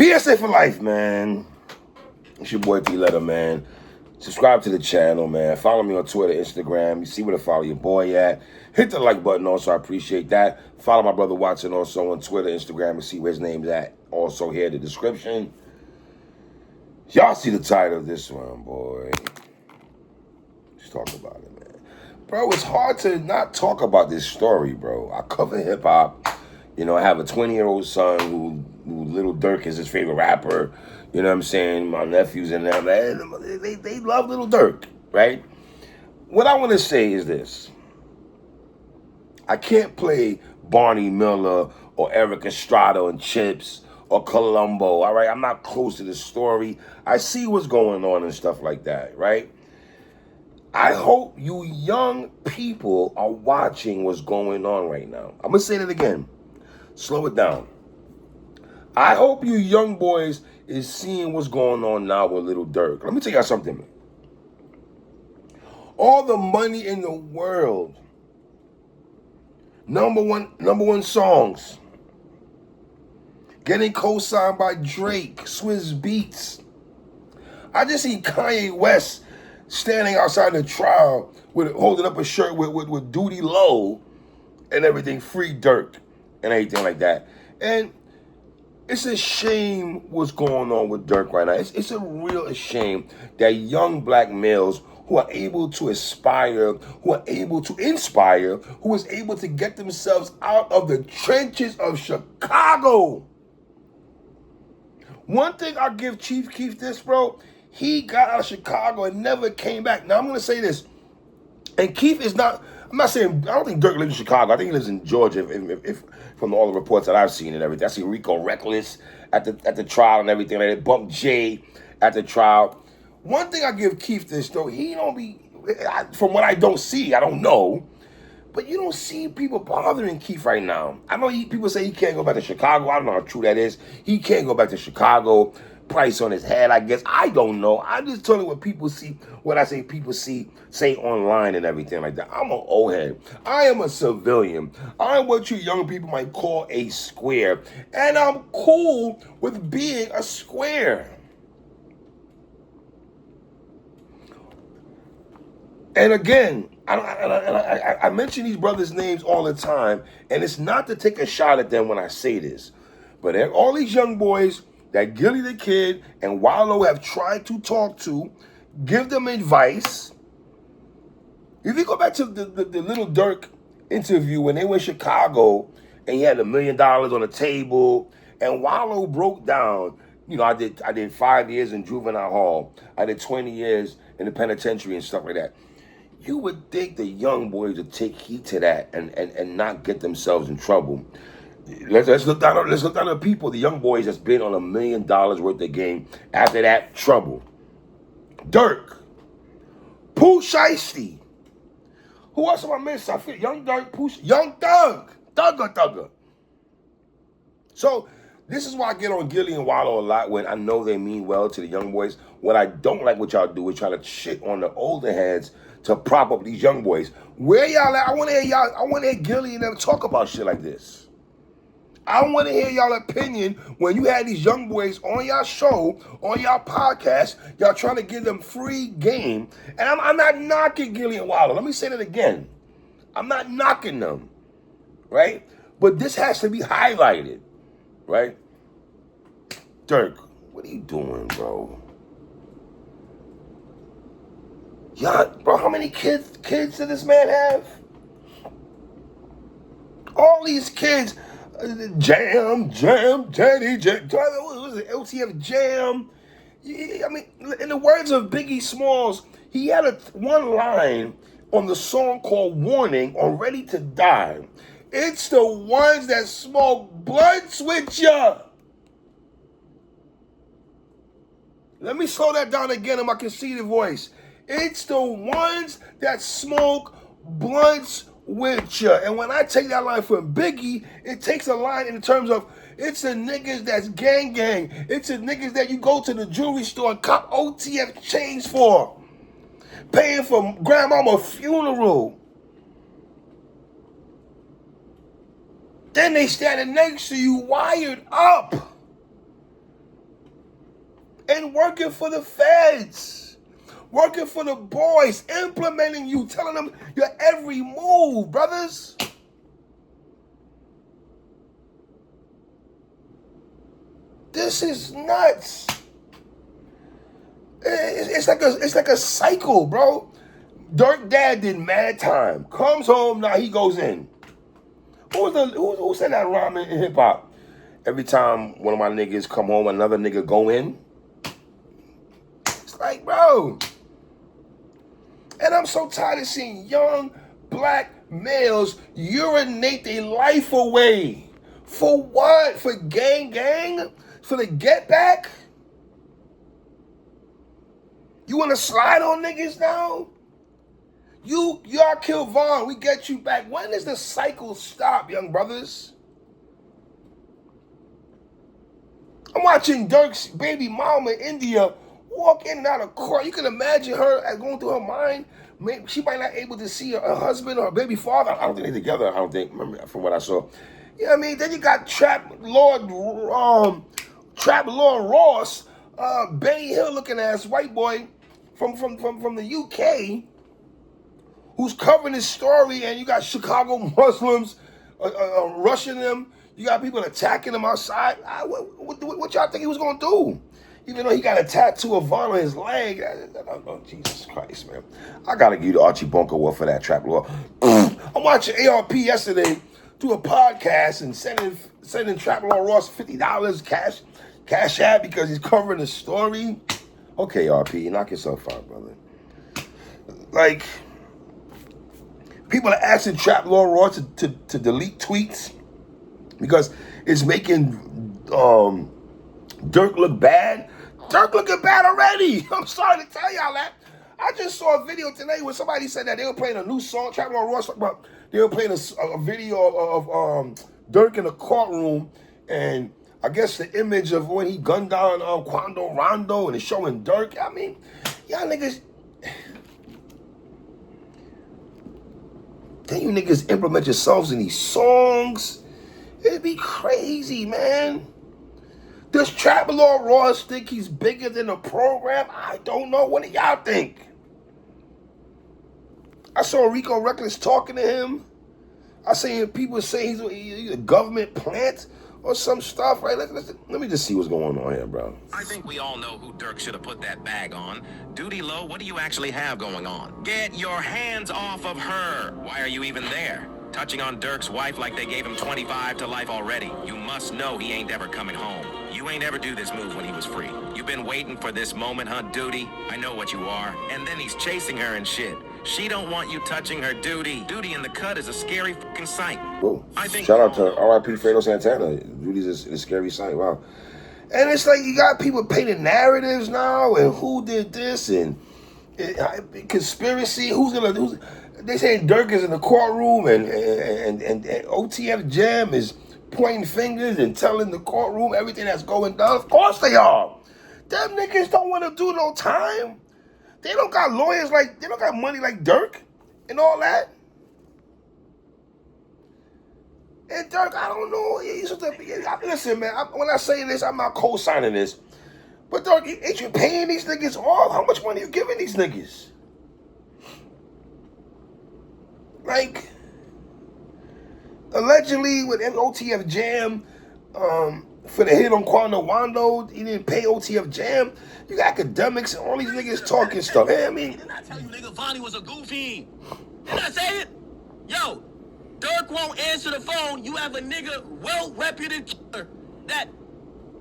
PSA for life, man. It's your boy T-Letter, man. Subscribe to the channel, man. Follow me on Twitter, Instagram. You see where to follow your boy at. Hit the like button also. I appreciate that. Follow my brother Watson also on Twitter, Instagram, and see where his name's at. Also here in the description. Y'all see the title of this one, boy. Let's talk about it, man. Bro, it's hard to not talk about this story, bro. I cover hip-hop. You know, I have a 20-year-old son who Little Durk is his favorite rapper. You know what I'm saying? My nephews and them, man, they love Little Durk, right? What I want to say is this. I can't play Barney Miller or Eric Estrada and Chips or Columbo, all right? I'm not close to the story. I see what's going on and stuff like that, right? I hope you young people are watching what's going on right now. I'm going to say that again. Slow it down. I hope you young boys is seeing what's going on now with Little Durk. Let me tell y'all something, man. All the money in the world, number one songs, getting co-signed by Drake, Swizz Beatz. I just seen Kanye West standing outside the trial with holding up a shirt with Duty Low and everything, free Durk and everything like that. And it's a shame what's going on with Durk right now. It's a real shame that young black males who are able to aspire, who are able to inspire, who is able to get themselves out of the trenches of Chicago. One thing I'll give Chief Keef this, bro. He got out of Chicago and never came back. Now, I'm going to say this. And Keef is not, I'm not saying, I don't think Durk lives in Chicago. I think he lives in Georgia, if from all the reports that I've seen and everything. I see Rico Reckless at the trial and everything. They bumped Jay at the trial. One thing I give Keef this, though, he don't be, from what I don't see, I don't know, but you don't see people bothering Keef right now. I know people say he can't go back to Chicago. I don't know how true that is. He can't go back to Chicago. Price on his head, I guess. I don't know. I'm just telling you what people see, what I say people say online and everything like that. I'm an old head. I am a civilian. I'm what you young people might call a square. And I'm cool with being a square. And again, I mention these brothers' names all the time, and it's not to take a shot at them when I say this, but all these young boys that Gilly the Kid and Wallow have tried to talk to, give them advice. If you go back to the Little Durk interview when they were in Chicago and he had $1 million on the table, and Wallow broke down. You know, I did 5 years in juvenile hall. I did 20 years in the penitentiary and stuff like that. You would think the young boys would take heed to that and not get themselves in trouble. Let's look down at the people, the young boys that's been on $1 million worth of game after that trouble. Durk, Pooh Shiesty. Who else am I missing? I feel Young Durk, Young Thug, Thugger. So this is why I get on Gilly and Wallow a lot when I know they mean well to the young boys. What I don't like what y'all do is try to shit on the older heads to prop up these young boys. Where y'all at? I want to hear Gilly and them talk about shit like this. I want to hear y'all opinion when you had these young boys on y'all show, on y'all podcast, y'all trying to give them free game. And I'm not knocking Gilly and Wallow. Let me say that again. I'm not knocking them, right? But this has to be highlighted, right? Durk, what are you doing, bro? Yeah, bro, how many kids does this man have? All these kids, Jam, Daddy, Jam, what was it, LTF Jam? I mean, in the words of Biggie Smalls, he had one line on the song called Warning on Ready to Die. It's the ones that smoke blunts with ya. Let me slow that down again in my conceited voice. It's the ones that smoke blunts with ya. And when I take that line from Biggie, it takes a line in terms of it's the niggas that's gang. It's the niggas that you go to the jewelry store and cop OTF chains for. Paying for grandmama's funeral. Then they standing next to you wired up. them working for the feds, working for the boys, implementing you, telling them your every move, brothers. This is nuts. It's like a cycle, bro. Durk dad did mad time. Comes home, now he goes in. Who said that rhyme in hip hop? Every time one of my niggas come home, another nigga go in. It's like, bro. And I'm so tired of seeing young black males urinate their life away. For what? For gang? For the get back? You want to slide on niggas now? Y'all kill Vaughn, we get you back. When does the cycle stop, young brothers? I'm watching Durk's baby mama in India walk in and out of court. You can imagine her going through her mind. Maybe she might not be able to see her husband or her baby father. I don't think they're together. I don't think, from what I saw. You know what I mean? Then you got Trap Lord Ross, Benny Hill looking ass white boy from the UK, who's covering his story, and you got Chicago Muslims rushing him. You got people attacking him outside. What y'all think he was going to do? Even though he got a tattoo of Vaughn on his leg. Oh, Jesus Christ, man. I got to give you the Archie Bunker Award for that, Trap Lord. I'm watching ARP yesterday do a podcast and sending Trap Lord Ross $50 cash app because he's covering the story. Okay, RP, knock yourself out, brother. Like, people are asking Trap Lord Ross to delete tweets because it's making Durk look bad. Durk looking bad already. I'm sorry to tell y'all that. I just saw a video today where somebody said that they were playing a new song. Trap Lord Ross talked about they were playing a video of Durk in a courtroom, and I guess the image of when he gunned down Quando Rondo and it's showing Durk. I mean, y'all niggas. Then you niggas implement yourselves in these songs. It'd be crazy, man. Does Trap Lord Ross think he's bigger than the program? I don't know. What do y'all think? I saw Rico Reckless talking to him. I seen people say he's a government plant or some stuff, right? Let me just see what's going on here, bro. I think we all know who Durk should have put that bag on. Duty Low, what do you actually have going on? Get your hands off of her. Why are you even there? Touching on Durk's wife like they gave him 25 to life already. You must know he ain't ever coming home. You ain't ever do this move when he was free. You've been waiting for this moment, huh, Duty? I know what you are. And then he's chasing her and shit. She don't want you touching her, Duty. Duty in the cut is a scary fucking sight. Whoa. Shout out to R.I.P. Fredo Santana. Duty's a scary sight. Wow. And it's like you got people painting narratives now, and who did this, and conspiracy. They saying Durk is in the courtroom, and OTF Jam is pointing fingers and telling the courtroom everything that's going down. Of course they are. Them niggas don't want to do no time. They don't got lawyers they don't got money like Durk and all that. And Durk, I don't know. Listen, man, when I say this, I'm not co-signing this. But Durk, ain't you paying these niggas off? How much money you giving these niggas? Like, allegedly with OTF Jam, for the hit on Quando Wando, he didn't pay OTF Jam. You got academics and all these niggas talking stuff. Hey, I mean, didn't I tell you nigga Vonnie was a goofy? Didn't I say it? Yo, Durk won't answer the phone. You have a nigga well-reputed killer that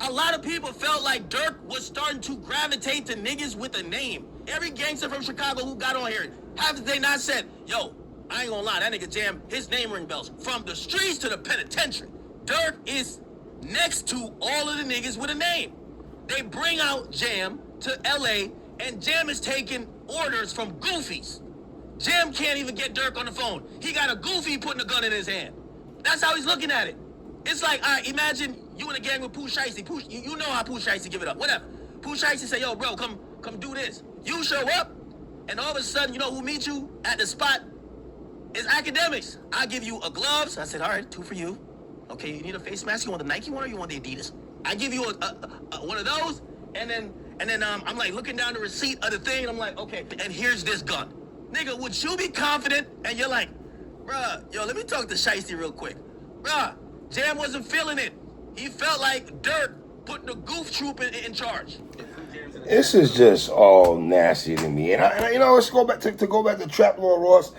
a lot of people felt like Durk was starting to gravitate to niggas with a name. Every gangster from Chicago who got on here, have they not said, yo, I ain't gonna lie, that nigga Jam, his name ring bells. From the streets to the penitentiary, Durk is next to all of the niggas with a name. They bring out Jam to LA, and Jam is taking orders from goofies. Jam can't even get Durk on the phone. He got a goofy putting a gun in his hand. That's how he's looking at it. It's like, all right, imagine you in a gang with Pooh Shiesty. You know how Pooh Shiesty give it up, whatever. Pooh Shiesty say, yo, bro, come do this. You show up, and all of a sudden, you know who meet you at the spot? It's academics. I give you a gloves. I said, all right, 2 for you. Okay, you need a face mask. You want the Nike one or you want the Adidas? I give you a one of those, and then And then I'm like looking down the receipt of the thing. And I'm like, okay, and here's this gun. Nigga, would you be confident? And you're like, bruh, yo, let me talk to Shiesty real quick. Bruh, Jam wasn't feeling it. He felt like Durk put the goof troop in charge. This is just all nasty to me. And you know, let's go back to go back to Trap Lord Ross.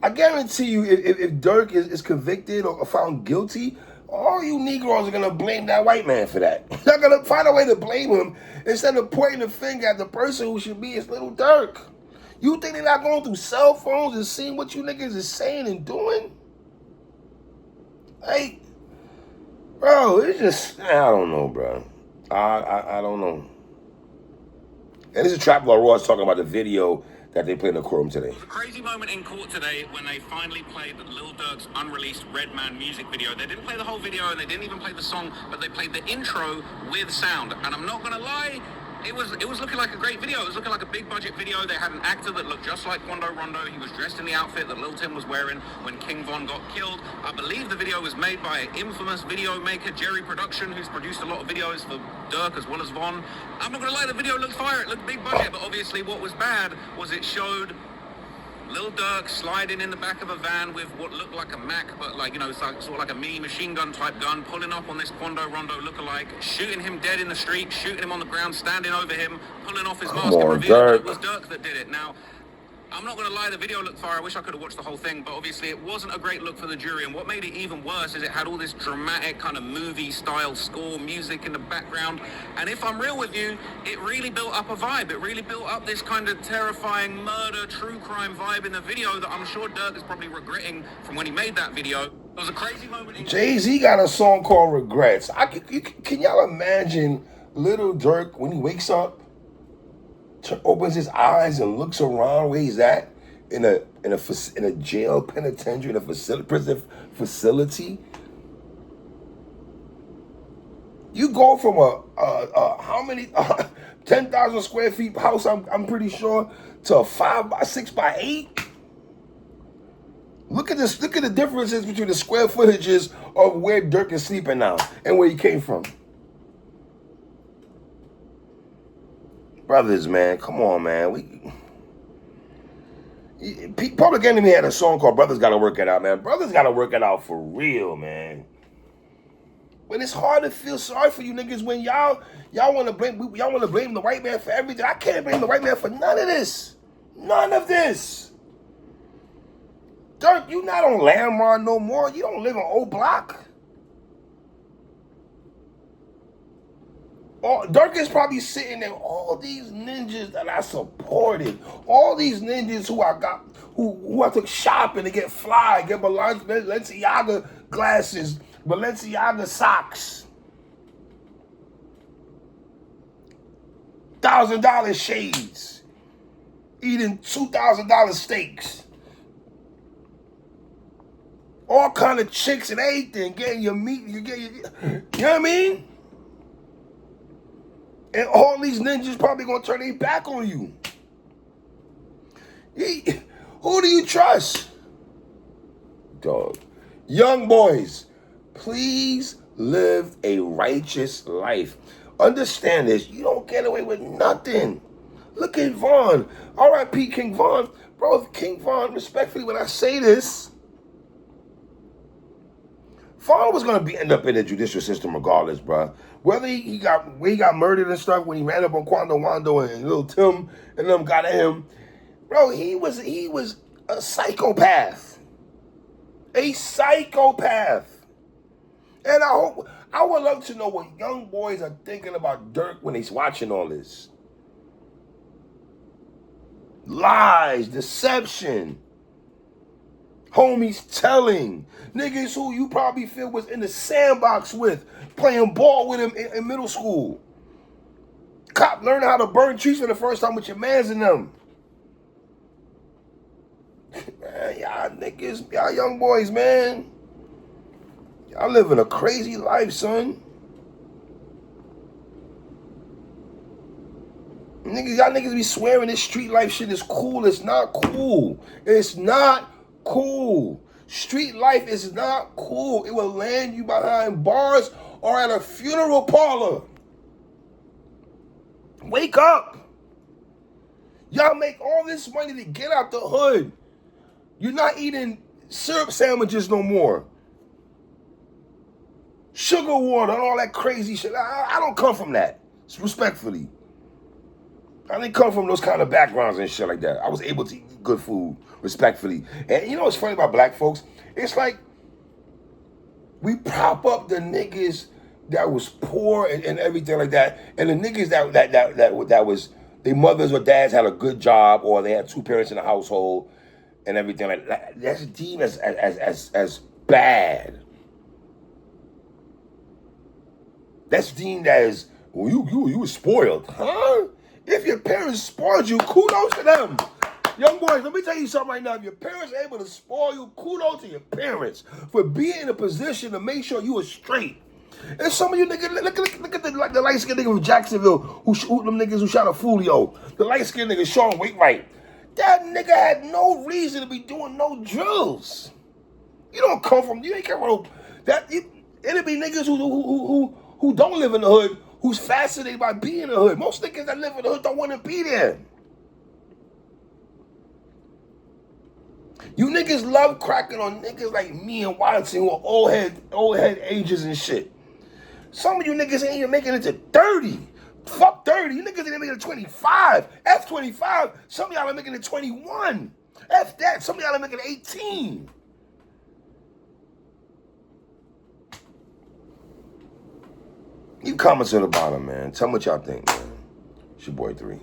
I guarantee you, if Durk is convicted or found guilty, all you Negroes are gonna blame that white man for that. They're gonna find a way to blame him instead of pointing the finger at the person who should be his little Durk. You think they're not going through cell phones and seeing what you niggas is saying and doing? Like, bro, it's just, I don't know, bro. I don't know. And this is Trap Lord Ross talking about the video that they played in the courtroom today. It was a crazy moment in court today when they finally played Lil Durk's unreleased Redman music video. They didn't play the whole video and they didn't even play the song, but they played the intro with sound. And I'm not gonna lie, it was looking like a great video. It was looking like a big budget video. They had an actor that looked just like Quando Rondo. He was dressed in the outfit that Lil Tim was wearing when King Von got killed. I believe the video was made by infamous video maker Jerry Production, who's produced a lot of videos for Durk as well as Von. I'm not gonna lie, the video looked fire. It looked big budget, but obviously what was bad was it showed Lil Durk sliding in the back of a van with what looked like a Mac, but like, you know, it's like, sort of like a mini machine gun type gun, pulling up on this Quando Rondo lookalike, shooting him dead in the street, shooting him on the ground, standing over him, pulling off his mask and revealing it was Durk that did it. Now, I'm not going to lie, the video looked fire. I wish I could have watched the whole thing, but obviously it wasn't a great look for the jury. And what made it even worse is it had all this dramatic kind of movie-style score music in the background. And if I'm real with you, it really built up a vibe. It really built up this kind of terrifying murder, true crime vibe in the video that I'm sure Durk is probably regretting from when he made that video. It was a crazy moment. Jay-Z got a song called Regrets. Can y'all imagine Little Durk when he wakes up, opens his eyes and looks around where he's at in a jail, penitentiary, in a prison facility? You go from a how many 10,000 square feet house, I'm pretty sure, to a 5x6x8. Look at this. Look at the differences between the square footages of where Durk is sleeping now and where he came from. Brothers, man, come on, man. Public Enemy had a song called "Brothers Gotta Work It Out," man. Brothers gotta work it out for real, man. But it's hard to feel sorry for you niggas when y'all want to blame the white man for everything. I can't blame the white man for none of this. None of this. Durk, you not on Lamar no more. You don't live on Old Block. Durk is probably sitting there, all these ninjas that I supported, all these ninjas who I took shopping to get fly, get Balenciaga glasses, Balenciaga socks, $1,000 shades, eating $2,000 steaks, all kind of chicks and everything, getting your meat, you know what I mean? And all these ninjas probably gonna turn their back on you. Who do you trust? Dog. Young boys, please live a righteous life. Understand this. You don't get away with nothing. Look at Von. R.I.P. King Von. Bro, King Von, respectfully, when I say this, Von was gonna end up in the judicial system regardless, bro. Whether he got murdered and stuff when he ran up on Quando Wando and Lil Tim and them got at him, bro, he was a psychopath. A psychopath. And I would love to know what young boys are thinking about Durk when he's watching all this. Lies, deception. Homies telling. Niggas who you probably feel was in the sandbox with, playing ball with him in middle school. Cop learning how to burn trees for the first time with your mans in them. Man, y'all niggas, y'all young boys, man. Y'all living a crazy life, son. Y'all niggas be swearing this street life shit is cool. It's not cool. It's not cool. Street life is not cool. It will land you behind bars or at a funeral parlor. Wake up. Y'all make all this money to get out the hood. You're not eating syrup sandwiches no more. Sugar water and all that crazy shit. I don't come from that. Respectfully. I didn't come from those kind of backgrounds and shit like that. I was able to eat good food, respectfully. And you know what's funny about black folks? It's like we prop up the niggas that was poor and everything like that, and the niggas that was their mothers or dads had a good job, or they had two parents in the household and everything like that. That's deemed as bad. That's deemed as, well, you were spoiled, huh? If your parents spoiled you, kudos to them. Young boys, let me tell you something right now. If your parents are able to spoil you, kudos to your parents for being in a position to make sure you are straight. And some of you niggas, look at the light-skinned nigga from Jacksonville who them niggas who shot a Fulio. The light-skinned nigga, Sean Wainwright. That nigga had no reason to be doing no drills. You don't come from, you ain't come from that. It'll be niggas who don't live in the hood, who's fascinated by being in the hood. Most niggas that live in the hood don't want to be there. You niggas love cracking on niggas like me and Watson who are old head ages and shit. Some of you niggas ain't even making it to 30. Fuck 30. You niggas ain't making it to 25. F 25. Some of y'all are making it 21. F that. Some of y'all are making it 18. You comments on the bottom, man. Tell me what y'all think, man. It's your boy 3.